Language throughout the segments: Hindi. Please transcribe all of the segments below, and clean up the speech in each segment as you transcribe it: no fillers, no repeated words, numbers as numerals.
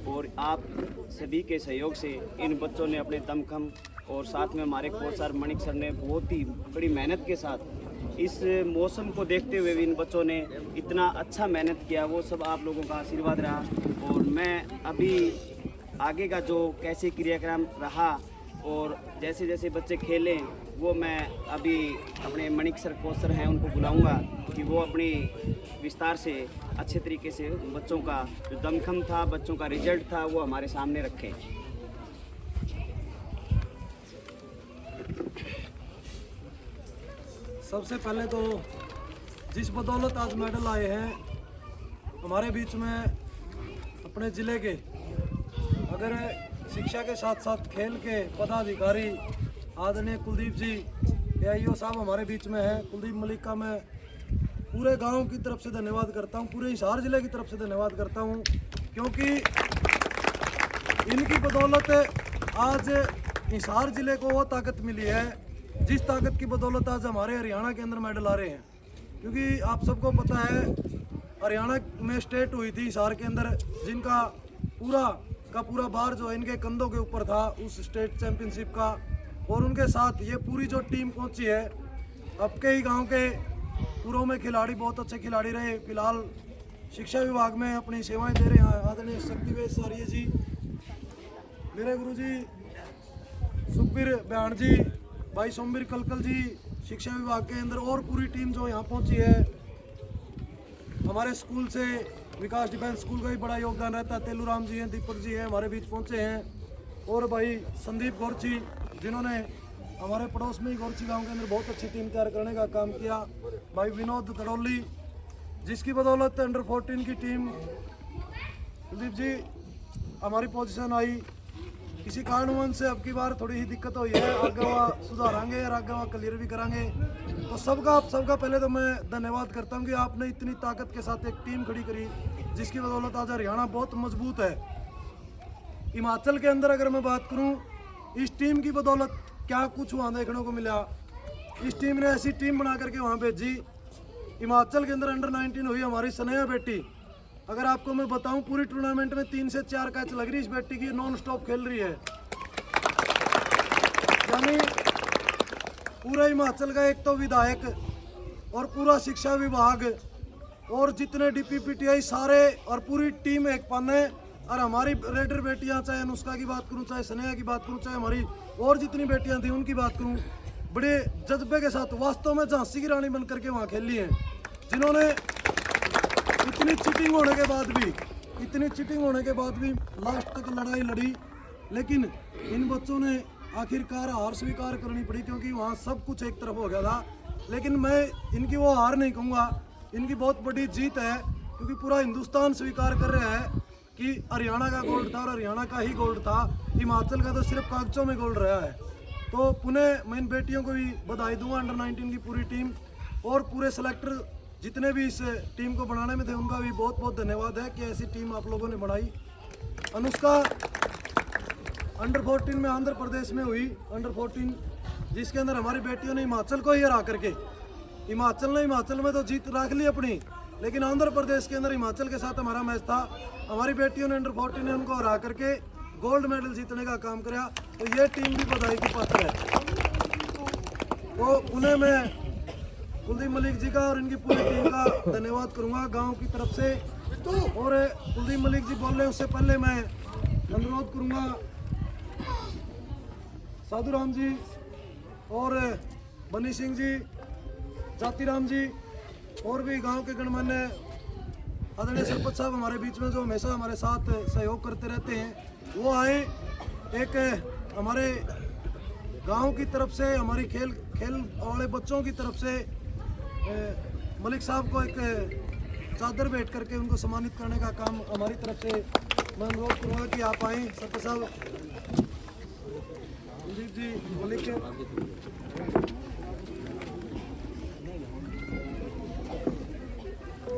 और आप सभी के सहयोग से इन बच्चों ने अपने दमखम और साथ में हमारे कोच सर मणिक सर ने बहुत ही बड़ी मेहनत के साथ इस मौसम को देखते हुए भी इन बच्चों ने इतना अच्छा मेहनत किया। वो सब आप लोगों का आशीर्वाद रहा। और मैं अभी आगे का जो कैसे क्रियाक्रम रहा और जैसे जैसे बच्चे खेलें वो मैं अभी अपने मणिक सर कोच सर हैं उनको बुलाऊंगा कि वो अपनी विस्तार से अच्छे तरीके से बच्चों का जो दमखम था, बच्चों का रिजल्ट था, वो हमारे सामने रखें। सबसे पहले तो जिस बदौलत आज मेडल आए हैं हमारे बीच में अपने ज़िले के, अगर शिक्षा के साथ साथ खेल के पदाधिकारी आदरणीय कुलदीप जी AIO साहब हमारे बीच में हैं। कुलदीप मलिक का मैं पूरे गांव की तरफ से धन्यवाद करता हूं, पूरे हिसार ज़िले की तरफ से धन्यवाद करता हूं, क्योंकि इनकी बदौलत आज हिसार ज़िले को वो ताकत मिली है जिस ताकत की बदौलत आज हमारे हरियाणा के अंदर मेडल आ रहे हैं। क्योंकि आप सबको पता है हरियाणा में स्टेट हुई थी हिसार के अंदर, जिनका पूरा बार जो है इनके कंधों के ऊपर था उस स्टेट चैंपियनशिप का, और उनके साथ ये पूरी जो टीम पहुंची है। अब के ही गांव के पूर्व में खिलाड़ी बहुत अच्छे खिलाड़ी रहे। फिलहाल शिक्षा विभाग में अपनी सेवाएं दे रहे हैं आदरणीय शक्तिवेश सारिये जी, मेरे गुरुजी सुखबीर बयान जी, भाई सोमवीर कलकल जी शिक्षा विभाग के अंदर, और पूरी टीम जो यहाँ पहुंची है। हमारे स्कूल से विकास डिफेंस स्कूल का भी बड़ा योगदान रहता है। तेलूराम जी हैं, दीपक जी हैं, हमारे बीच पहुंचे हैं, और भाई संदीप गौरची जिन्होंने हमारे पड़ोस में ही गौरची गांव के अंदर बहुत अच्छी टीम तैयार करने का काम किया। भाई विनोद गडोली जिसकी बदौलत अंडर 14 की टीम कुलदीप जी हमारी पोजीशन आई। किसी कारणवश से अब की बार थोड़ी ही दिक्कत हुई है, आगे वह सुधारेंगे और आगे वह क्लियर भी कराएंगे। तो सबका पहले तो मैं धन्यवाद करता हूं कि आपने इतनी ताकत के साथ एक टीम खड़ी करी जिसकी बदौलत आज हरियाणा बहुत मजबूत है। हिमाचल के अंदर अगर मैं बात करूं, इस टीम की बदौलत क्या कुछ वहाँ देखने को मिला। इस टीम ने ऐसी टीम बना करके वहाँ भेजी। हिमाचल के अंदर अंडर 19 हुई हमारी स्नेहा बेटी, अगर आपको मैं बताऊं पूरी टूर्नामेंट में 3 से 4 कैच लग रही इस बेटी की, नॉन स्टॉप खेल रही है। यानी पूरा हिमाचल का एक तो विधायक और पूरा शिक्षा विभाग और जितने DPPTI सारे और पूरी टीम एक पाने, और हमारी रेडर बेटियां, चाहे अनुष्का की बात करूं, चाहे स्नेहा की बात करूं, चाहे हमारी और जितनी बेटियां थी उनकी बात करूं, बड़े जज्बे के साथ वास्तव में झांसी की रानी बन करके वहाँ खेली हैं, जिन्होंने इतनी चीटिंग होने के बाद भी लास्ट तक लड़ाई लड़ी। लेकिन इन बच्चों ने आखिरकार हार स्वीकार करनी पड़ी, क्योंकि वहाँ सब कुछ एक तरफ हो गया था। लेकिन मैं इनकी वो हार नहीं कहूँगा, इनकी बहुत बड़ी जीत है, क्योंकि पूरा हिंदुस्तान स्वीकार कर रहा है कि हरियाणा का गोल्ड था और हरियाणा का ही गोल्ड था, हिमाचल का तो सिर्फ कागजों में गोल्ड रहा है। तो पुनः मैं इन बेटियों को भी बधाई दूंगा, अंडर 19 की पूरी टीम और पूरे सेलेक्टर जितने भी इस टीम को बनाने में थे उनका भी बहुत बहुत धन्यवाद है कि ऐसी टीम आप लोगों ने बनाई। अनुष्का अंडर 14 में आंध्र प्रदेश में हुई, अंडर 14 जिसके अंदर हमारी बेटियों ने हिमाचल को ही हरा करके, हिमाचल में तो जीत रख ली अपनी, लेकिन आंध्र प्रदेश के अंदर हिमाचल के साथ हमारा मैच था। हमारी बेटियों ने अंडर 14 ने उनको हरा करके गोल्ड मेडल जीतने का काम किया। तो ये टीम भी बधाई की पात्र है। तो उन्हें मैं कुलदीप मलिक जी का और इनकी पूरी टीम का धन्यवाद करूंगा गांव की तरफ से। और कुलदीप मलिक जी बोल रहे उससे पहले मैं अनुरोध करूंगा साधु राम जी और बनी सिंह जी, जातिराम जी और भी गांव के गणमान्य आदरणीय सरपंच साहब हमारे बीच में जो हमेशा हमारे साथ सहयोग करते रहते हैं, वो आए। एक हमारे गांव की तरफ से, हमारी खेल वाले बच्चों की तरफ से मलिक साहब को एक चादर भेंट करके उनको सम्मानित करने का काम हमारी तरफ से मैं अनुरोध करूँगा कि आप आएँ। सरपंच साहब कुलदीप जी, मलिक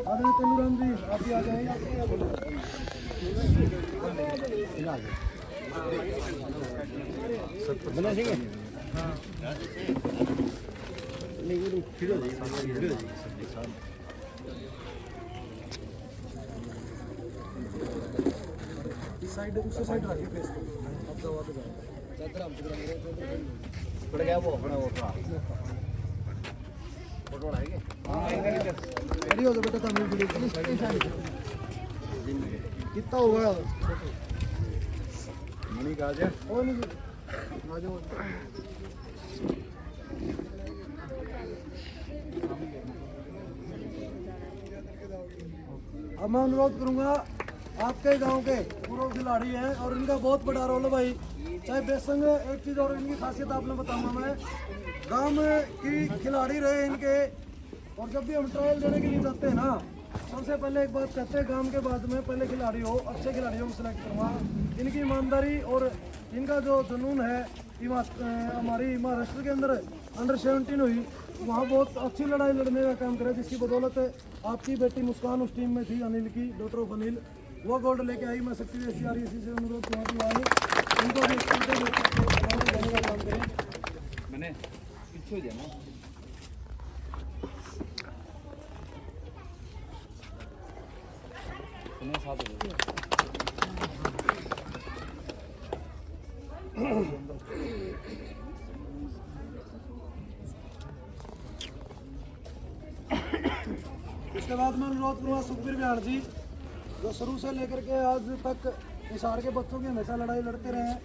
आदरणीय तेलूराम जी, आप भी आ जाएंगे। बना ठीक है। साइड उससे साइड रखिए फेस को अब दवा पे जाओ पड़ गया वो अपना वो फोटो आएगा रेडी हो जाओ बेटा तमिल वीडियो कितना हुआ मणि का जा ओ नहीं आ जाओ अब मैं अनुरोध करूंगा आपके गांव के पूर्व खिलाड़ी हैं और इनका बहुत बड़ा रोल है भाई। चाहे बेसंग एक चीज़ और इनकी खासियत आपने बताऊंगा मैं, गांव में की खिलाड़ी रहे इनके, और जब भी हम ट्रायल देने के लिए जाते हैं ना, सबसे पहले एक बात कहते हैं गांव के बाद में पहले खिलाड़ी हो, अच्छे खिलाड़ियों को सिलेक्ट करूँगा। इनकी ईमानदारी और इनका जो जुनून है, हमारी महाराष्ट्र के अंदर अंडर 17 हुई, वहाँ बहुत अच्छी लड़ाई लड़ने का काम करे, जिसकी बदौलत आपकी बेटी मुस्कान उस टीम में थी, अनिल की, डॉक्टर ऑफ अनिल, वो गोल्ड लेके आई। मैं शक्ति देश आर से अनुरोध किया कि आए उनको भी देने का काम करें। मैंने पीछे हो जाना साथ इसके बाद मैं अनुरोध करूँगा सुखबीर बिहार जी, जो शुरू से लेकर के आज तक हिसार के बच्चों की हमेशा लड़ाई लड़ते रहे हैं।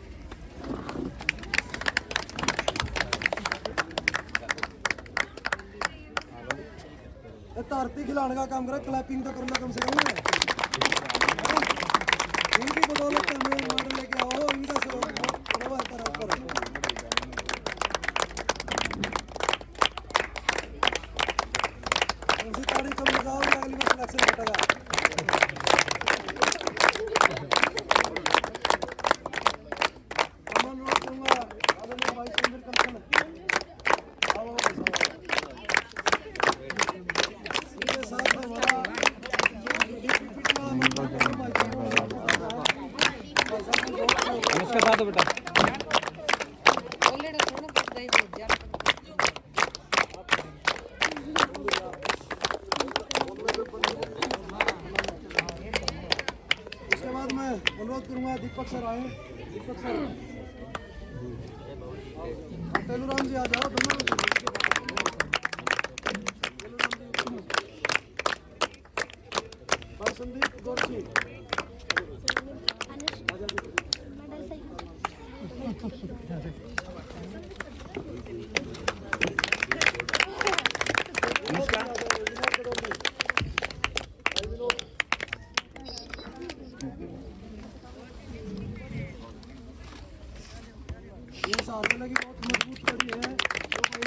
तारती खिलाने का काम करा, क्लैपिंग तो करना कम से कम है। इनकी बदौलत हमें मेडल लेके आओ, इनका ताड़ी कम लगाओ, अगली बार सिलेक्शन घटेगा। इसके साथ बेटा उसके बाद मैं अनुरोध करूंगा दीपक सर आए, दीपक सर, तेलुराम जी आ जाओ दोनों। संदीप गोरसी ये साथ लगी बहुत मजबूत कड़ी है, जो भाई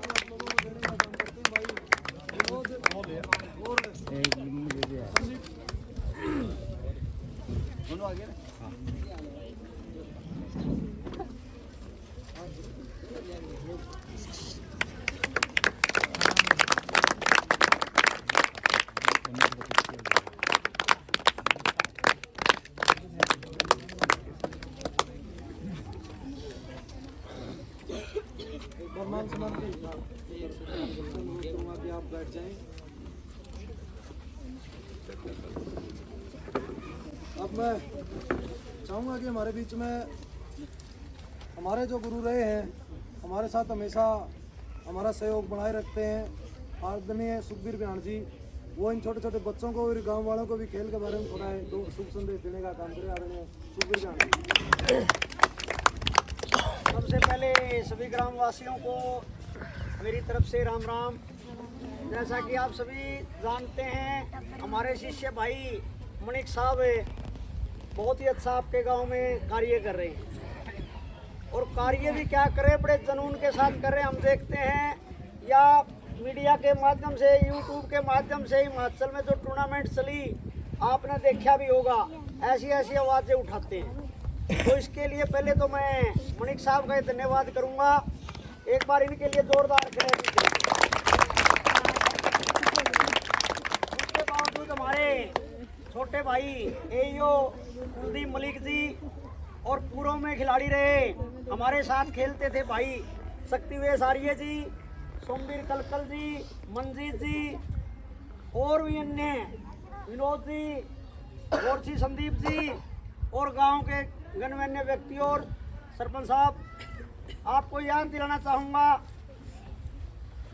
आप लोगों को देने का काम करते हैं भाई। और दोनों आ गए ना। मान सम्मान के आप बैठ जाएं। अब मैं चाहूँगा कि हमारे बीच में हमारे जो गुरु रहे हैं, हमारे साथ हमेशा हमारा सहयोग बनाए रखते हैं, आदरणीय सुखबीर बिहार जी, वो इन छोटे छोटे बच्चों को और गांव वालों को भी खेल के बारे में थोड़ा दो शुभ संदेश देने का काम करें। आदरणीय सुखबीर बिहार जी। सबसे पहले सभी ग्रामवासियों को मेरी तरफ से राम राम। जैसा कि आप सभी जानते हैं, हमारे शिष्य भाई मणिक साहब बहुत ही अच्छा आपके गांव में कार्य कर रहे हैं, और कार्य भी क्या करें, बड़े जुनून के साथ कर रहे हैं। हम देखते हैं या मीडिया के माध्यम से, यूट्यूब के माध्यम से हिमाचल में जो टूर्नामेंट चली, आपने देखा भी होगा, ऐसी ऐसी आवाज़ें उठाते हैं। तो इसके लिए पहले तो मैं मणिक साहब का धन्यवाद करूंगा। एक बार इनके लिए जोरदार खड़े दीजिए। उसके बावजूद हमारे छोटे भाई एयो कुलदीप मलिक जी और पूर्व में खिलाड़ी रहे, हमारे साथ खेलते थे भाई शक्तिवेश आर्य जी, सोमवीर कलकल जी, मंजीत जी, और भी अन्य विनोद जी, गोरसी संदीप जी, और गांव के गणमान्य व्यक्ति और सरपंच साहब, आपको याद दिलाना चाहूँगा,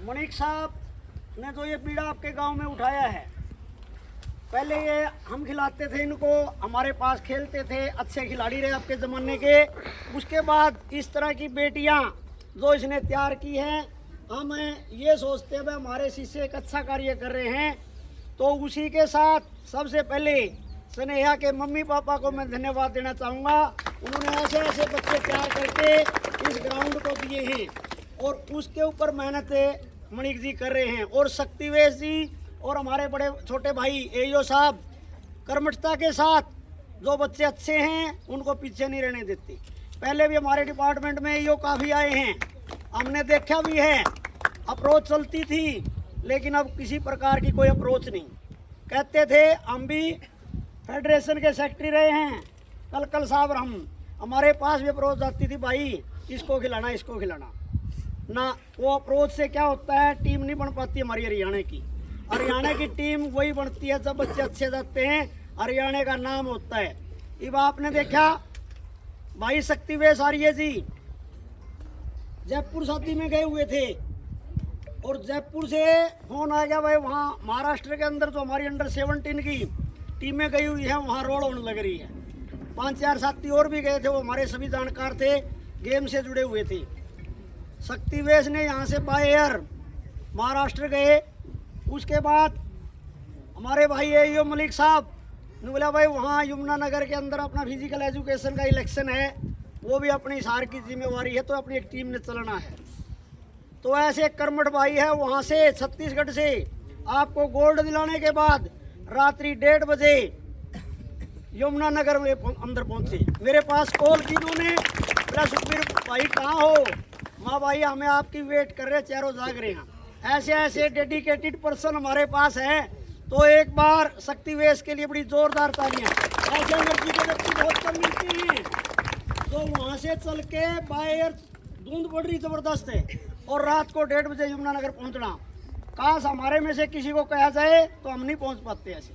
मणिक साहब ने जो ये पीड़ा आपके गांव में उठाया है, पहले ये हम खिलाते थे इनको, हमारे पास खेलते थे, अच्छे खिलाड़ी रहे आपके ज़माने के। उसके बाद इस तरह की बेटियां जो इसने तैयार की हैं, हम ये सोचते हैं भाई हमारे शिष्य एक अच्छा कार्य कर रहे हैं, तो उसी के साथ सबसे पहले स्नेहा के मम्मी पापा को मैं धन्यवाद देना चाहूँगा। उन्होंने ऐसे ऐसे बच्चे तैयार करके इस ग्राउंड को दिए हैं और उसके ऊपर मेहनत मणिक जी कर रहे हैं। और शक्तिवेश जी और हमारे बड़े छोटे भाई एईओ साहब कर्मठता के साथ जो बच्चे अच्छे हैं उनको पीछे नहीं रहने देते। पहले भी हमारे डिपार्टमेंट में एईओ काफ़ी आए हैं, हमने देखा भी है, अप्रोच चलती थी, लेकिन अब किसी प्रकार की कोई अप्रोच नहीं। कहते थे हम भी फेडरेशन के सेक्रेटरी रहे हैं, कल साहब हमारे पास भी अप्रोच आती थी, भाई इसको खिलाना इसको खिलाना ना। वो अप्रोच से क्या होता है, टीम नहीं बन पाती हमारी हरियाणा की। हरियाणा की टीम वही बनती है जब बच्चे अच्छे जाते हैं, हरियाणा का नाम होता है। अब आपने देखा भाई शक्तिवेश आर्य जी जयपुर शादी में गए हुए थे और जयपुर से फोन आ गया भाई वहाँ महाराष्ट्र के अंदर जो हमारी अंडर 17 की टीमें गई हुई हैं वहाँ रोड होने लग रही है। 5-4 साथी और भी गए थे, वो हमारे सभी जानकार थे, गेम से जुड़े हुए थे। शक्तिवेश ने यहाँ से बाय एयर महाराष्ट्र गए। उसके बाद हमारे भाई एईओ मलिक साहब ने बोला भाई वहाँ यमुनानगर के अंदर अपना फिजिकल एजुकेशन का इलेक्शन है, वो भी अपनी हिसार की जिम्मेवारी है, तो अपनी एक टीम ने चलना है। तो ऐसे कर्मठ भाई है वहाँ से छत्तीसगढ़ से आपको गोल्ड दिलाने के बाद रात्रि 1:30 बजे यमुनानगर में अंदर पहुँचे। मेरे पास कॉल की उन्होंने, बोला सुखबीर भाई कहाँ हो? माँ भाई हमें आपकी वेट कर रहे, चारों जाग रहे हैं। ऐसे ऐसे डेडिकेटेड पर्सन हमारे पास हैं, तो एक बार शक्तिवेश के लिए बड़ी जोरदार तालियां। ऐसे एनर्जी के व्यक्ति बहुत कम मिलते हैं, तो वहाँ से चल के बाहर धुंध पड़ रही जबरदस्त है और रात को 1:30 बजे यमुनानगर पहुँचना। काश हमारे में से किसी को कहा जाए तो हम नहीं पहुँच पाते ऐसे।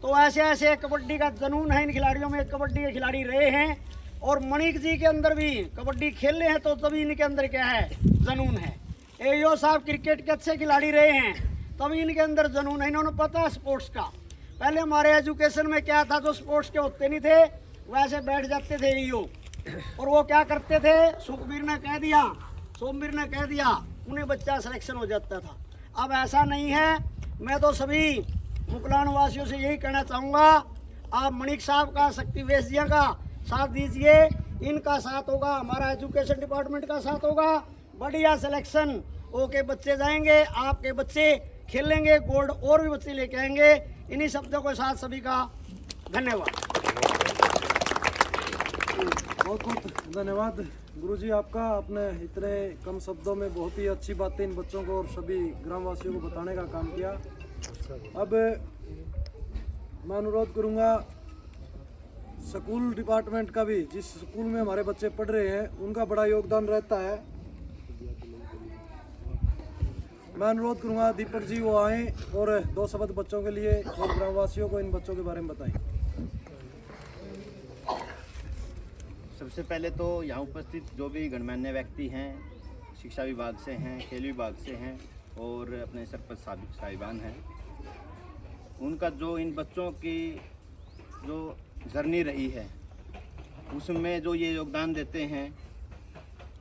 तो ऐसे ऐसे कबड्डी का जुनून है इन खिलाड़ियों में, कबड्डी के खिलाड़ी रहे हैं और मणिक जी के अंदर भी कबड्डी खेल रहे हैं, तो तभी इनके अंदर क्या है, जुनून है। एईओ साहब क्रिकेट के अच्छे खिलाड़ी रहे हैं, तभी इनके अंदर जुनून है, इन्होंने पता है स्पोर्ट्स का। पहले हमारे एजुकेशन में क्या था, जो स्पोर्ट्स के होते नहीं थे वैसे बैठ जाते थे एईओ, और वो क्या करते थे, सुखबीर ने कह दिया, सोमवीर ने कह दिया, उन्हें बच्चा सिलेक्शन हो जाता था। अब ऐसा नहीं है। मैं तो सभी मुकलान वासियों से यही कहना चाहूँगा, आप मणिक साहब का, शक्तिवेश जी का साथ दीजिए, इनका साथ होगा, हमारा एजुकेशन डिपार्टमेंट का साथ होगा, बढ़िया सिलेक्शन होके बच्चे जाएंगे, आपके बच्चे खेलेंगे, गोल्ड और भी बच्चे लेके आएंगे। इन्हीं शब्दों के साथ सभी का धन्यवाद। बहुत बहुत धन्यवाद गुरुजी आपका, आपने इतने कम शब्दों में बहुत ही अच्छी बातें इन बच्चों को और सभी ग्रामवासियों को बताने का काम किया। अब मैं अनुरोध करूंगा स्कूल डिपार्टमेंट का भी, जिस स्कूल में हमारे बच्चे पढ़ रहे हैं उनका बड़ा योगदान रहता है। मैं अनुरोध करूंगा दीपक जी वो आएँ और 2 शब्द बच्चों के लिए और ग्रामवासियों को इन बच्चों के बारे में बताएं। सबसे पहले तो यहाँ उपस्थित जो भी गणमान्य व्यक्ति हैं, शिक्षा विभाग से हैं, खेल विभाग से हैं और अपने सरपंच साहिबान हैं, उनका जो इन बच्चों की जो जर्नी रही है उसमें जो ये योगदान देते हैं,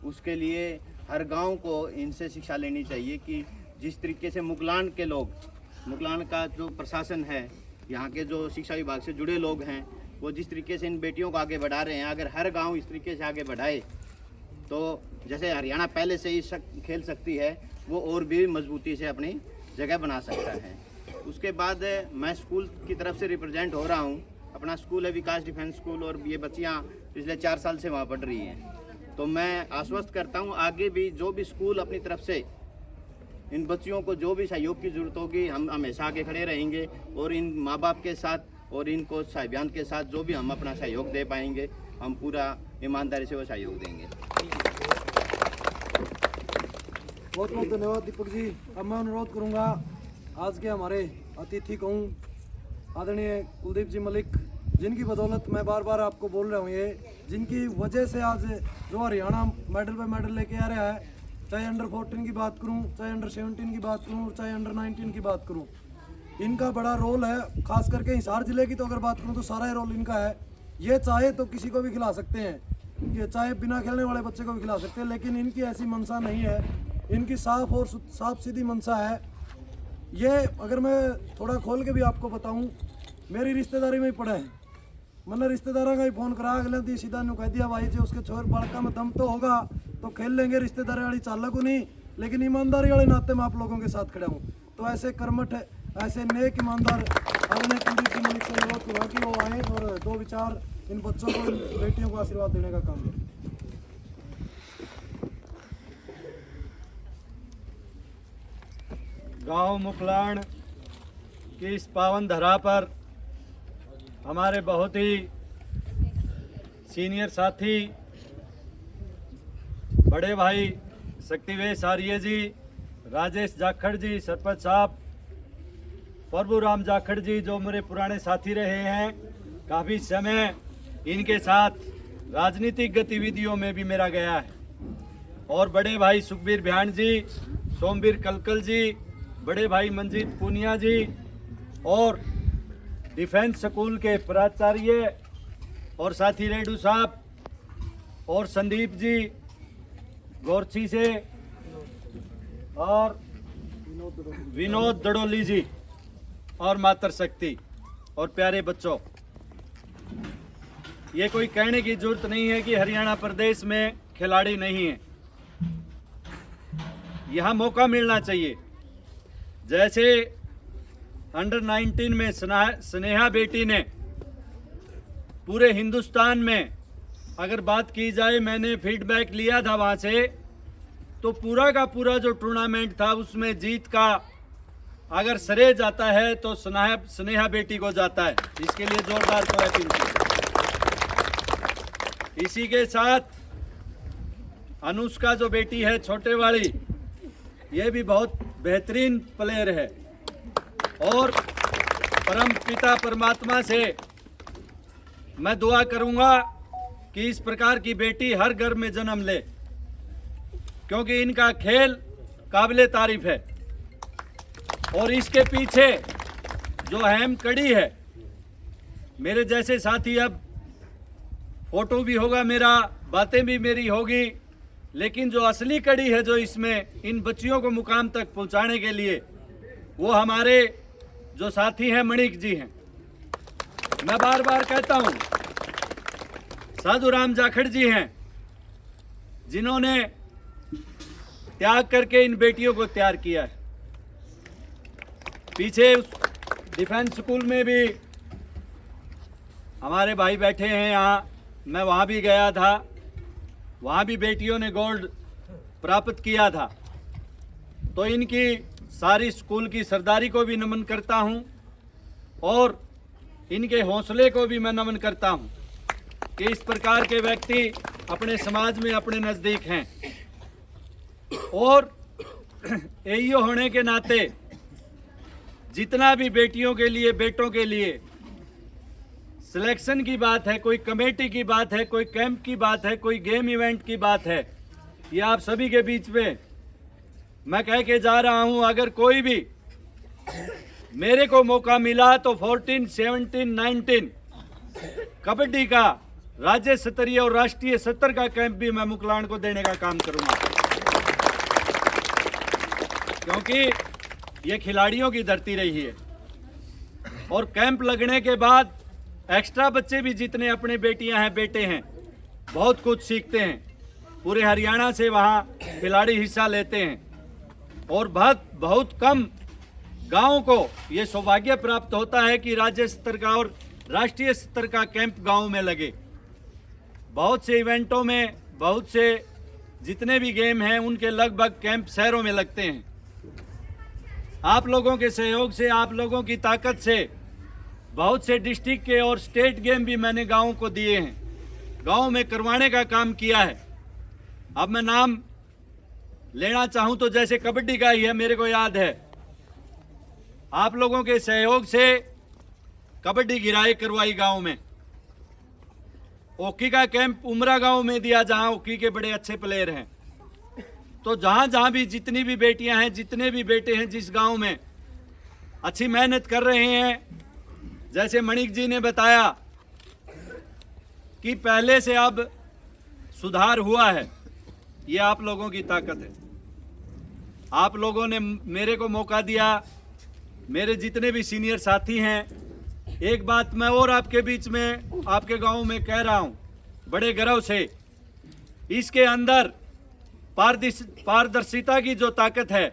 उसके लिए हर गांव को इनसे शिक्षा लेनी चाहिए कि जिस तरीके से मुगलान के लोग, मुगलान का जो प्रशासन है, यहाँ के जो शिक्षा विभाग से जुड़े लोग हैं, वो जिस तरीके से इन बेटियों को आगे बढ़ा रहे हैं, अगर हर गांव इस तरीके से आगे बढ़ाए तो जैसे हरियाणा पहले से ही खेल सकती है, वो और भी मजबूती से अपनी जगह बना सकता है। उसके बाद मैं स्कूल की तरफ से रिप्रेजेंट हो रहा हूँ, अपना स्कूल है विकास डिफेंस स्कूल और ये बच्चियाँ पिछले 4 साल से वहाँ पढ़ रही हैं। तो मैं आश्वस्त करता हूँ आगे भी जो भी स्कूल अपनी तरफ से इन बच्चियों को जो भी सहयोग की ज़रूरत होगी, हम हमेशा आगे खड़े रहेंगे और इन माँ बाप के साथ और इन कोच साहिबान के साथ जो भी हम अपना सहयोग दे पाएंगे, हम पूरा ईमानदारी से वो सहयोग देंगे। बहुत बहुत धन्यवाद दीपक जी। अब मैं अनुरोध करूंगा आज के हमारे अतिथि कहूँ आदरणीय कुलदीप जी मलिक जिनकी बदौलत मैं बार बार आपको बोल रहा हूँ, ये जिनकी वजह से आज जो हरियाणा मेडल पे मेडल लेके आ रहा है, चाहे अंडर 14 की बात करूँ, चाहे अंडर 17 की बात करूँ, चाहे अंडर 19 की बात करूँ, इनका बड़ा रोल है। खास करके हिसार जिले की तो अगर बात करूँ तो सारा रोल इनका है। ये चाहे तो किसी को भी खिला सकते हैं, ये चाहे बिना खेलने वाले बच्चे को भी खिला सकते हैं, लेकिन इनकी ऐसी मंशा नहीं है। इनकी साफ और साफ सीधी मंशा है। ये अगर मैं थोड़ा खोल के भी आपको बताऊं, मेरी रिश्तेदारी में ही पड़ा है। मैंने रिश्तेदारों का ही फ़ोन करा, अगले दिन सीधा नु कह दिया भाई जी उसके छोर बड़का में दम तो होगा तो खेल लेंगे, रिश्तेदारी वाली चालक को नहीं, लेकिन ईमानदारी वाले नाते मैं आप लोगों के साथ खड़ा हूँ। तो ऐसे कर्मठ, ऐसे नेक ईमानदार अगले कुलदीप जी मलिक से अनुरोध करूँगा कि वो आए और दो विचार इन बच्चों को, इन बेटियों को आशीर्वाद देने का काम करें। गांव मुखलाण की इस पावन धरा पर हमारे बहुत ही सीनियर साथी बड़े भाई शक्तिवेश आर्य जी, राजेश जाखड़ जी, सरपंच साहब, प्रभु राम जाखड़ जी, जो मेरे पुराने साथी रहे हैं, काफ़ी समय इनके साथ राजनीतिक गतिविधियों में भी मेरा गया है, और बड़े भाई सुखबीर भ्याण जी, सोमवीर कलकल जी, बड़े भाई मंजीत पूनिया जी, और डिफेंस स्कूल के प्राचार्य और साथी रेडू साहब, और संदीप जी गोरछी से, और विनोद दड़ोली जी, और मातर शक्ति, और प्यारे बच्चों, ये कोई कहने की जरूरत नहीं है कि हरियाणा प्रदेश में खिलाड़ी नहीं है। यहाँ मौका मिलना चाहिए। जैसे अंडर 19 में स्नेहा बेटी ने पूरे हिंदुस्तान में, अगर बात की जाए, मैंने फीडबैक लिया था वहाँ से, तो पूरा का पूरा जो टूर्नामेंट था उसमें जीत का अगर श्रेय जाता है तो स्नेहा बेटी को जाता है। इसके लिए जोरदार क्लैपिंग। इसी के साथ अनुष्का जो बेटी है छोटे वाली, ये भी बहुत बेहतरीन प्लेयर है, और परम पिता परमात्मा से मैं दुआ करूंगा कि इस प्रकार की बेटी हर घर में जन्म ले, क्योंकि इनका खेल काबिले तारीफ है। और इसके पीछे जो अहम कड़ी है, मेरे जैसे साथी, अब फोटो भी होगा मेरा, बातें भी मेरी होगी, लेकिन जो असली कड़ी है जो इसमें इन बच्चियों को मुकाम तक पहुंचाने के लिए, वो हमारे जो साथी हैं मणिक जी हैं। मैं बार बार कहता हूं, साधु राम जाखड़ जी हैं जिन्होंने त्याग करके इन बेटियों को तैयार किया है। पीछे उस डिफेंस स्कूल में भी हमारे भाई बैठे हैं यहाँ, मैं वहाँ भी गया था, वहाँ भी बेटियों ने गोल्ड प्राप्त किया था। तो इनकी सारी स्कूल की सरदारी को भी नमन करता हूँ, और इनके हौसले को भी मैं नमन करता हूँ कि इस प्रकार के व्यक्ति अपने समाज में अपने नज़दीक हैं। और एईओ होने के नाते जितना भी बेटियों के लिए, बेटों के लिए सिलेक्शन की बात है, कोई कमेटी की बात है, कोई कैंप की बात है, कोई गेम इवेंट की बात है, ये आप सभी के बीच में मैं कह के जा रहा हूं, अगर कोई भी मेरे को मौका मिला तो 14, 17, 19 कबड्डी का राज्य स्तरीय और राष्ट्रीय स्तर का कैंप भी मैं मुकलाण को देने का काम करूंगा, क्योंकि ये खिलाड़ियों की धरती रही है। और कैंप लगने के बाद एक्स्ट्रा बच्चे भी जितने अपने बेटियां हैं, बेटे हैं, बहुत कुछ सीखते हैं। पूरे हरियाणा से वहाँ खिलाड़ी हिस्सा लेते हैं, और बहुत कम गाँव को ये सौभाग्य प्राप्त होता है कि राज्य स्तर का और राष्ट्रीय स्तर का कैंप गाँव में लगे। बहुत से इवेंटों में, बहुत से जितने भी गेम हैं, उनके लगभग कैंप शहरों में लगते हैं। आप लोगों के सहयोग से, आप लोगों की ताकत से बहुत से डिस्ट्रिक्ट के और स्टेट गेम भी मैंने गाँव को दिए हैं, गाँव में करवाने का काम किया है। अब मैं नाम लेना चाहूँ तो जैसे कबड्डी का ही है, मेरे को याद है आप लोगों के सहयोग से कबड्डी गिराई करवाई गाँव में। हॉकी का कैंप उमरा गांव में दिया जहां हॉकी के बड़े अच्छे प्लेयर हैं। तो जहां जहां भी जितनी भी बेटियां हैं, जितने भी बेटे हैं, जिस गांव में अच्छी मेहनत कर रहे हैं, जैसे मणिक जी ने बताया कि पहले से अब सुधार हुआ है, ये आप लोगों की ताकत है। आप लोगों ने मेरे को मौका दिया, मेरे जितने भी सीनियर साथी हैं। एक बात मैं और आपके बीच में, आपके गांव में कह रहा हूं बड़े गर्व से, इसके अंदर पारदर्शिता की जो ताकत है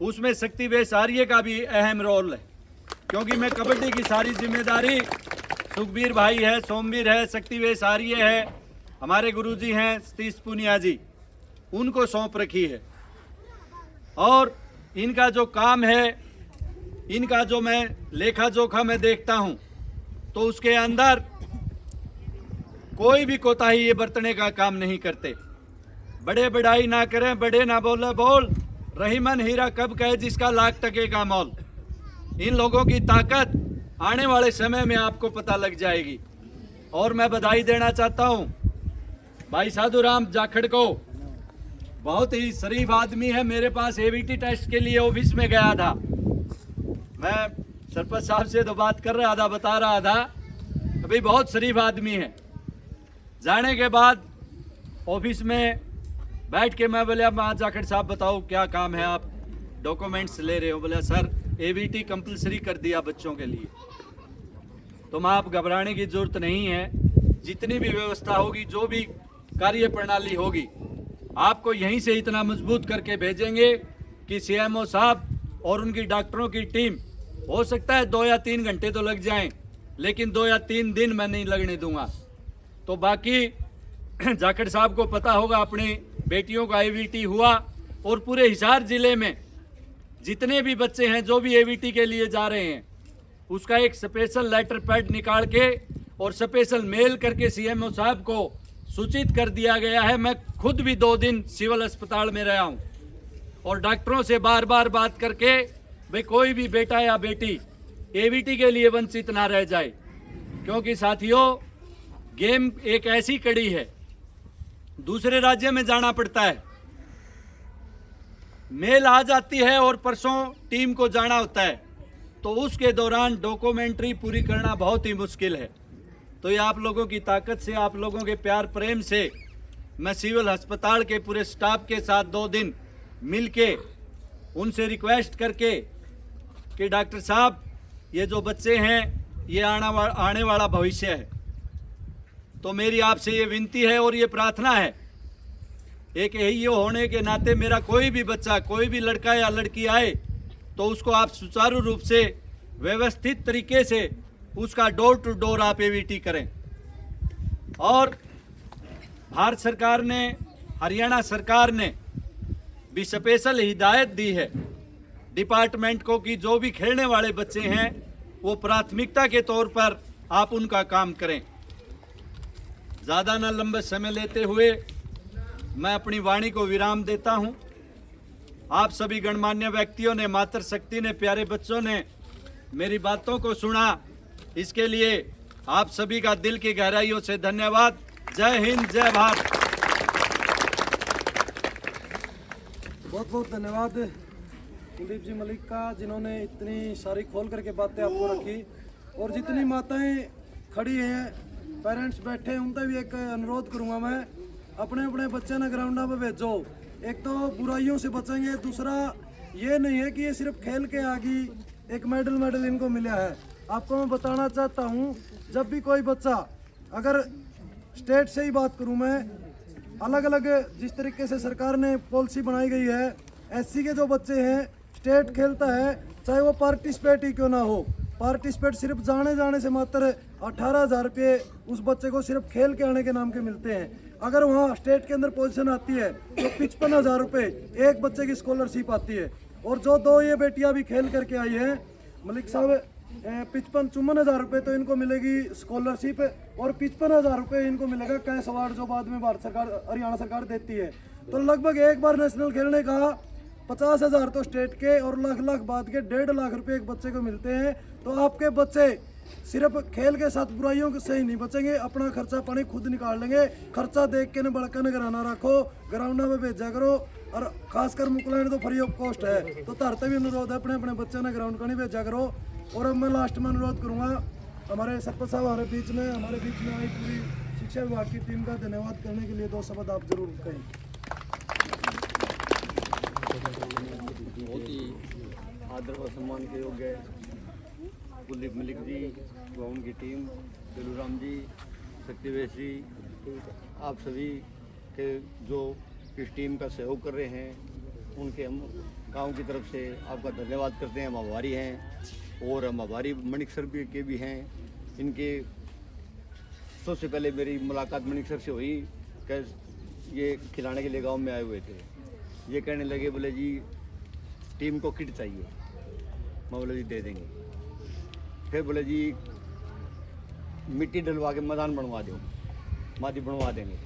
उसमें शक्ति वैसारिये का भी अहम रोल है, क्योंकि मैं कबड्डी की सारी जिम्मेदारी सुखबीर भाई है, सोमवीर है, शक्ति वैसारिये है, हमारे गुरुजी हैं सतीश पुनिया जी, उनको सौंप रखी है। और इनका जो काम है, इनका जो मैं लेखा जोखा मैं देखता हूं, तो उसके अंदर कोई भी कोताही ये बरतने का काम नहीं करते। बड़े बड़ाई ना करें, बड़े ना बोले बोल, रहीमन हीरा कब कहे जिसका लाख टके का मोल। इन लोगों की ताकत आने वाले समय में आपको पता लग जाएगी। और मैं बधाई देना चाहता हूं भाई साधुराम जाखड़ को, बहुत ही शरीफ आदमी है। मेरे पास एवीटी टेस्ट के लिए ऑफिस में गया था, मैं सरपंच साहब से तो बात कर रहा था, बता रहा था अभी बहुत शरीफ आदमी है। जाने के बाद ऑफिस में बैठ के मैं बोला, माँ जाखड़ साहब बताओ क्या काम है, आप डॉक्यूमेंट्स ले रहे हो? बोला सर एवीटी कंपलसरी कर दिया बच्चों के लिए। तो माँ आप घबराने की जरूरत नहीं है, जितनी भी व्यवस्था होगी, जो भी कार्य प्रणाली होगी, आपको यहीं से इतना मजबूत करके भेजेंगे कि सीएमओ साहब और उनकी डॉक्टरों की टीम, हो सकता है 2 या 3 घंटे तो लग जाएं, लेकिन 2 या 3 दिन मैं नहीं लगने दूंगा। तो बाकी जाखड़ साहब को पता होगा, अपनी बेटियों का एवीटी हुआ और पूरे हिसार जिले में जितने भी बच्चे हैं जो भी एवीटी के लिए जा रहे हैं, उसका एक स्पेशल लेटर पैड निकाल के और स्पेशल मेल करके सीएमओ साहब को सूचित कर दिया गया है। मैं खुद भी 2 दिन सिविल अस्पताल में रहा हूं और डॉक्टरों से बार बार बात करके भाई कोई भी बेटा या बेटी एवीटी के लिए वंचित ना रह जाए, क्योंकि साथियों गेम एक ऐसी कड़ी है, दूसरे राज्य में जाना पड़ता है, मेल आ जाती है और परसों टीम को जाना होता है, तो उसके दौरान डॉक्यूमेंट्री पूरी करना बहुत ही मुश्किल है। तो ये आप लोगों की ताकत से, आप लोगों के प्यार प्रेम से मैं सिविल अस्पताल के पूरे स्टाफ के साथ 2 दिन मिलके उनसे रिक्वेस्ट करके कि डॉक्टर साहब ये जो बच्चे हैं ये आने वाला भविष्य है, तो मेरी आपसे ये विनती है और ये प्रार्थना है, एक यही होने के नाते मेरा कोई भी बच्चा, कोई भी लड़का या लड़की आए तो उसको आप सुचारू रूप से व्यवस्थित तरीके से उसका डोर टू डोर आप एवीटी करें। और भारत सरकार ने, हरियाणा सरकार ने भी स्पेशल हिदायत दी है डिपार्टमेंट को कि जो भी खेलने वाले बच्चे हैं वो प्राथमिकता के तौर पर आप उनका काम करें। ज़्यादा न लंबे समय लेते हुए मैं अपनी वाणी को विराम देता हूं। आप सभी गणमान्य व्यक्तियों ने, मातृशक्ति ने, प्यारे बच्चों ने मेरी बातों को सुना, इसके लिए आप सभी का दिल की गहराइयों से धन्यवाद। जय हिंद, जय भारत। बहुत बहुत धन्यवाद कुलदीप जी मलिक का, जिन्होंने इतनी सारी खोल करके बातें आपको रखी। और जितनी माताएं खड़ी हैं, पेरेंट्स बैठे हैं, उनका भी एक अनुरोध करूंगा मैं, अपने अपने बच्चे ना ग्राउंडा में भेजो। एक तो बुराइयों से बचेंगे, दूसरा ये नहीं है कि ये सिर्फ खेल के आगे एक मेडल इनको मिला है। आपको मैं बताना चाहता हूँ, जब भी कोई बच्चा, अगर स्टेट से ही बात करूँ मैं, अलग अलग जिस तरीके से सरकार ने पॉलिसी बनाई गई है, एससी के जो बच्चे हैं स्टेट खेलता है, चाहे वो पार्टिसिपेट ही क्यों ना हो, पार्टिसिपेट सिर्फ जाने से मात्र 18,000 रुपये उस बच्चे को सिर्फ खेल के आने के नाम के मिलते हैं। अगर वहाँ स्टेट के अंदर पोजीशन आती है तो 55,000 रुपये एक बच्चे की स्कॉलरशिप आती है। और जो 2 ये बेटियां भी खेल करके आई हैं, मलिक साहब 54,000 रुपये तो इनको मिलेगी स्कॉलरशिप, और 55,000 रुपये इनको मिलेगा कैश अवार्ड, जो बाद में भारत सरकार, हरियाणा सरकार देती है। तो लगभग एक बार नेशनल खेलने का 50,000 तो स्टेट के और लाख बाद के 1.5 लाख रुपए एक बच्चे को मिलते हैं। तो आपके बच्चे सिर्फ खेल के साथ बुराइयों से ही नहीं बचेंगे, अपना खर्चा पानी खुद निकाल लेंगे। खर्चा देख के न बड़का नगराना रखो, ग्राउंड में भेजा करो, और खासकर मुकलाइन तो फ्री ऑफ कॉस्ट है, तो धरते भी अनुरोध है अपने अपने बच्चे ने ग्राउंड का नहीं भेजा करो। और अब मैं लास्ट में अनुरोध करूँगा हमारे सरपंच साहब हमारे बीच में आई पूरी शिक्षा विभाग की टीम का धन्यवाद करने के लिए 2 शब्द आप जरूर कहें। बहुत ही आदर और सम्मान के योग्य कुलदीप मलिक जी व उनकी टीम, बेलूराम जी, शक्तिवेश जी, आप सभी के जो इस टीम का सहयोग कर रहे हैं, उनके हम गांव की तरफ से आपका धन्यवाद करते हैं। हम आभारी हैं और हम आभारी मणिक सर के भी हैं। इनके सबसे पहले मेरी मुलाकात मणिक सर से हुई कि ये खिलाने के लिए गांव में आए हुए थे। ये कहने लगे, बोले जी टीम को किट चाहिए। मैं बोले जी दे देंगे। फिर बोले जी मिट्टी डलवा के मैदान बनवा दो, माटी बनवा देंगे।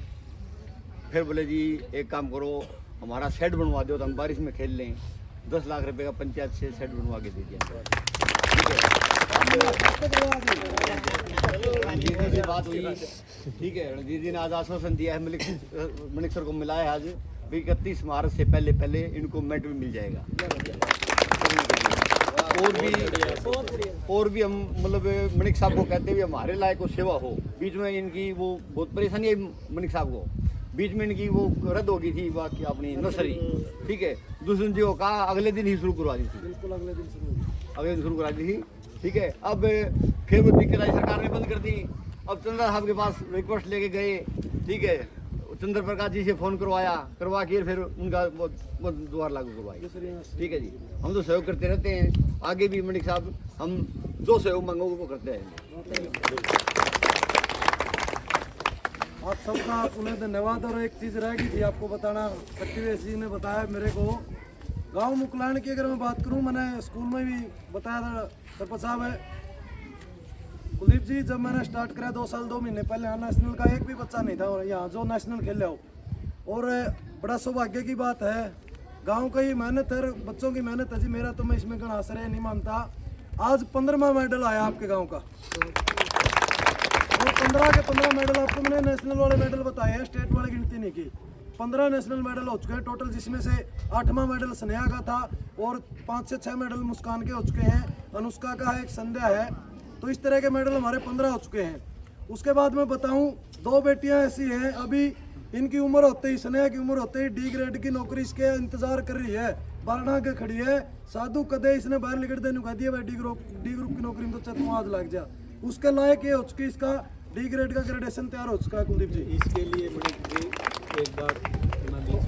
फिर बोले जी एक काम करो, हमारा सेट बनवा दो तो हम बारिश में खेल लें। 10 लाख रुपए का पंचायत से सेट बनवा के दे दिया। ठीक है, रणजीत जी से बात हुई। ठीक है, रणजीत जी ने आज आश्वासन दिया है, मलिक सर को मिला है आज, 31 मार्च से पहले इनको मेट भी मिल जाएगा। और भी हम मतलब मणिक साहब को कहते हुए हमारे लायक को सेवा हो। बीच में इनकी वो बहुत परेशानी है मणिक साहब को, बीच में इनकी वो रद्द हो गई थी बाकी अपनी नर्सरी। ठीक है, दूसरे दिन जो कहा अगले दिन ही शुरू करवा दी थी, बिल्कुल अगले दिन शुरू करा दी थी। ठीक है, अब फिर वो दिक्कत आई, सरकार ने बंद कर दी। अब चंद्रा साहब के पास रिक्वेस्ट लेके गए। ठीक है, चंद्र प्रकाश जी से फ़ोन करवा के फिर उनका वो द्वार लागू करवाई। ठीक है जी, हम तो सहयोग करते रहते हैं, आगे भी मणिक साहब हम जो सहयोग मांगो वो करते हैं। आप सबका उन्हें धन्यवाद। और एक चीज़ रह गई थी आपको बताना, शक्तिवेश जी ने बताया मेरे को, गांव मुकलाइन की अगर मैं बात करूं, मैंने स्कूल में भी बताया था, सरपंच साहब है कुलदीप जी, जब मैंने स्टार्ट करा 2 साल 2 महीने पहले, यहाँ नेशनल का एक भी बच्चा नहीं था और यहाँ जो नेशनल खेले हो। और बड़ा सौभाग्य की बात है, गांव का ही मेहनत है, बच्चों की मेहनत है जी। मेरा तो मैं इसमें गणा श्रेय नहीं मानता। आज 15वां मेडल आया आपके गाँव का, और 15 के 15 मेडल आपको मैंने नेशनल वाले मेडल बताए हैं, स्टेट वाले गिनती नहीं की। 15 नेशनल मेडल हो चुके हैं टोटल, जिसमें से 8वां मेडल स्नेहा का था और 5 से 6 मेडल मुस्कान के हो चुके हैं, अनुष्का का है, एक संध्या है। तो इस तरह के मेडल हमारे 15 हो चुके हैं। उसके बाद मैं बताऊं, 2 बेटियां ऐसी हैं, अभी इनकी उम्र होते ही, स्नेहा की उम्र होते ही डी ग्रेड की नौकरी इसके इंतजार कर रही है, बारना के खड़ी है। साधु कदे इसने बाहर निकल देने कह दिया, भाई डी ग्रुप की नौकरी में तो तुम आज लग जा। उसके लायक ये हो चुकी, इसका डी ग्रेड का ग्रेडेशन तैयार हो चुका है। कुलदीप जी इसके लिए एक बार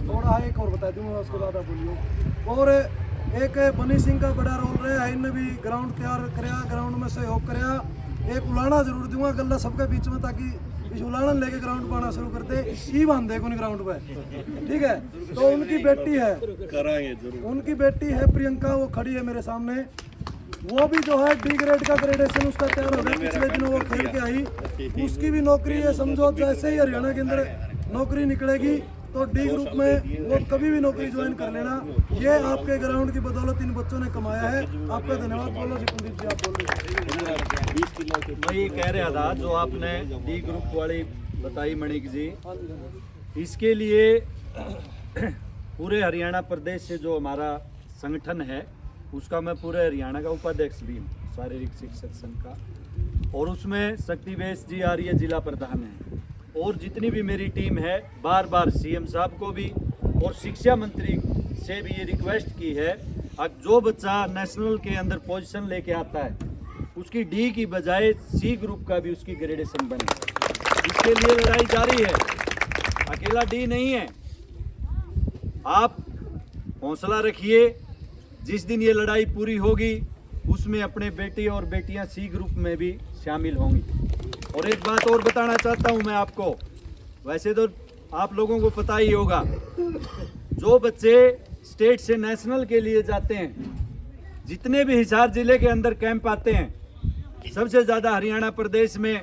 थोड़ा एक और बता दूंगा, उसके बाद आप बोलियो। और एक बनी सिंह का बड़ा रोल रहा है, इनने भी ग्राउंड तैयार कराया, ग्राउंड में सहयोग कराया। एक उलाना जरूर दूंगा गल्ला सबके बीच में, ताकि इस उलाना लेके ग्राउंड पाना शुरू करते ही बांधे उन ग्राउंड पे। ठीक है, तो उनकी बेटी है, उनकी बेटी है प्रियंका, वो खड़ी है मेरे सामने। वो भी जो है डी ग्रेड का ग्रेडेशन उसका तैयार हो गया, पिछले दिनों वो खेल के आई। उसकी भी नौकरी है, समझो जैसे ही हरियाणा के अंदर नौकरी निकलेगी तो डी ग्रुप में वो कभी भी नौकरी ज्वाइन कर लेना। ये आपके ग्राउंड की बदौलत इन बच्चों ने कमाया है। आपका धन्यवाद। बोलो जी कुलदीप जी, आप बोलिए। मैं ये कह रहा था, जो आपने डी ग्रुप वाली बताई मणिक जी, इसके लिए पूरे हरियाणा प्रदेश से जो हमारा संगठन है, उसका मैं पूरे हरियाणा का उपाध्यक्ष भी हूँ, शारीरिक शिक्षक संघ का। और उसमें शक्तिवेश जी आ रही है, जिला प्रधान है। और जितनी भी मेरी टीम है, बार बार सीएम साहब को भी और शिक्षा मंत्री से भी ये रिक्वेस्ट की है, अब जो बच्चा नेशनल के अंदर पोजीशन लेके आता है, उसकी डी की बजाय सी ग्रुप का भी उसकी ग्रेडेशन बने। इसके लिए लड़ाई जारी है, अकेला डी नहीं है। आप हौसला रखिए, जिस दिन ये लड़ाई पूरी होगी उसमें अपने बेटे और बेटियां सी ग्रुप में भी शामिल होंगी। और एक बात और बताना चाहता हूं मैं आपको, वैसे तो आप लोगों को पता ही होगा, जो बच्चे स्टेट से नेशनल के लिए जाते हैं, जितने भी हिसार जिले के अंदर कैंप आते हैं, सबसे ज़्यादा हरियाणा प्रदेश में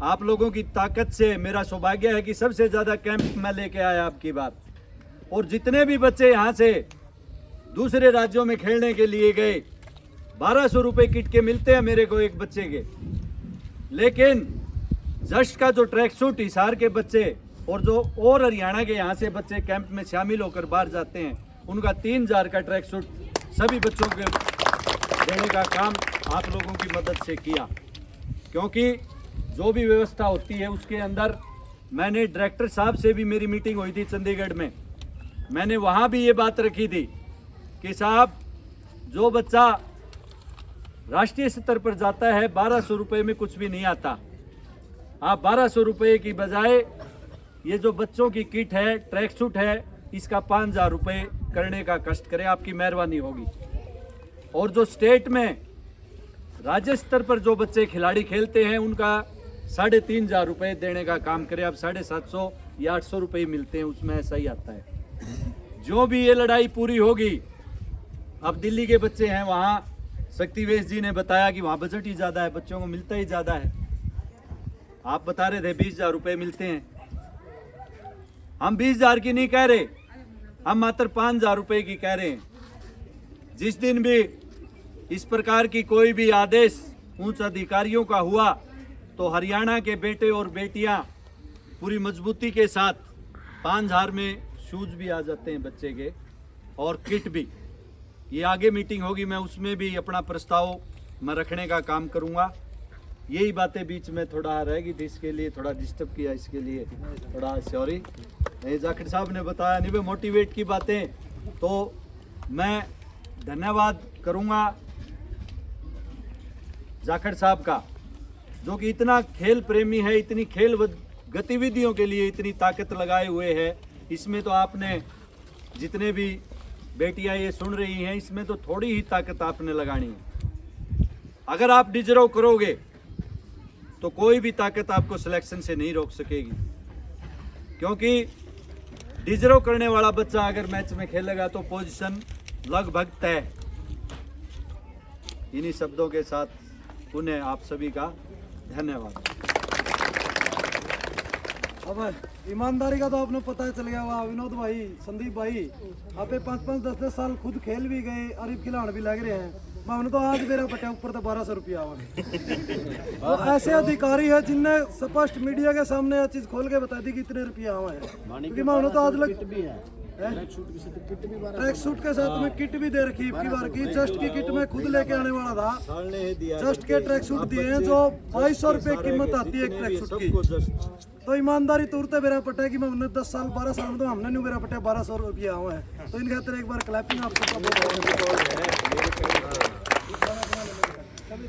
आप लोगों की ताकत से मेरा सौभाग्य है कि सबसे ज़्यादा कैंप मैं लेके आया आपकी बात। और जितने भी बच्चे यहाँ से दूसरे राज्यों में खेलने के लिए गए, 1200 रुपये किट के मिलते हैं मेरे को एक बच्चे के। लेकिन जस्ट का जो ट्रैक सूट हिसार के बच्चे और जो और हरियाणा के यहाँ से बच्चे कैंप में शामिल होकर बाहर जाते हैं, उनका 3000 का ट्रैक सूट सभी बच्चों के देने का काम आप लोगों की मदद से किया। क्योंकि जो भी व्यवस्था होती है उसके अंदर, मैंने डायरेक्टर साहब से भी मेरी मीटिंग हुई थी चंडीगढ़ में, मैंने वहाँ भी ये बात रखी थी कि साहब जो बच्चा राष्ट्रीय स्तर पर जाता है 1200 रुपये में कुछ भी नहीं आता। आप 1200 रुपये की बजाय ये जो बच्चों की किट है, ट्रैक सूट है, इसका 5000 रुपये करने का कष्ट करें, आपकी मेहरबानी होगी। और जो स्टेट में राज्य स्तर पर जो बच्चे खिलाड़ी खेलते हैं उनका 3500 रुपये देने का काम करें। अब 750 या 800 रुपये मिलते हैं, उसमें ऐसा ही आता है। जो भी ये लड़ाई पूरी होगी, अब दिल्ली के बच्चे हैं, वहाँ शक्तिवेश जी ने बताया कि वहाँ बजट ही ज़्यादा है, बच्चों को मिलता ही ज़्यादा है। आप बता रहे थे 20,000 रुपये मिलते हैं, हम 20,000 की नहीं कह रहे, हम मात्र 5,000 रुपये की कह रहे हैं। जिस दिन भी इस प्रकार की कोई भी आदेश उच्च अधिकारियों का हुआ तो हरियाणा के बेटे और बेटियां पूरी मजबूती के साथ 5,000 में शूज भी आ जाते हैं बच्चे के, और किट भी। ये आगे मीटिंग होगी, मैं उसमें भी अपना प्रस्ताव मैं रखने का काम करूंगा। यही बातें बीच में थोड़ा रहेगी थी, इसके लिए थोड़ा डिस्टर्ब किया, इसके लिए थोड़ा सॉरी। जाखड़ साहब ने बताया नहीं, मोटिवेट की बातें तो मैं धन्यवाद करूंगा जाखड़ साहब का, जो कि इतना खेल प्रेमी है, इतनी खेल गतिविधियों के लिए इतनी ताकत लगाए हुए है। इसमें तो आपने जितने भी बेटियां ये सुन रही हैं, इसमें तो थोड़ी ही ताकत आपने लगानी है। अगर आप डिजर्व करोगे तो कोई भी ताकत आपको सिलेक्शन से नहीं रोक सकेगी, क्योंकि डिजर्व करने वाला बच्चा अगर मैच में खेलेगा तो पोजीशन लगभग तय। इन्हीं शब्दों के साथ पुनः आप सभी का धन्यवाद। अब ईमानदारी का तो आपने पता चल गया। वाह विनोद भाई, संदीप भाई, आप 5-5, 10-10 साल खुद खेल भी गए और खिलाड़ भी लग रहे हैं। मैं तो आज मेरा पटा ऊपर तो 1200 रुपया आवा। तो ऐसे अधिकारी है जिनने स्पष्ट मीडिया के सामने यह चीज खोल के बता दी कि इतने रुपया आवा है। क्योंकि मैं तो आज लग ट्रैक सूट के साथ में किट भी दे रखी की बार की। जस्ट की किट में खुद लेके आने वाला था। जस्ट के ट्रैक सूट दिए हैं जो 2200 रुपये कीमत आती है एक ट्रैक सूट की। तो ईमानदारी तौर मेरा पटा है कि मैं 10 साल 12 साल में तो हमने नहीं मेरा पटा 1200 रुपया हुआ है। तो इनके खातिर एक बार क्लैपिंग आप सबका बहुत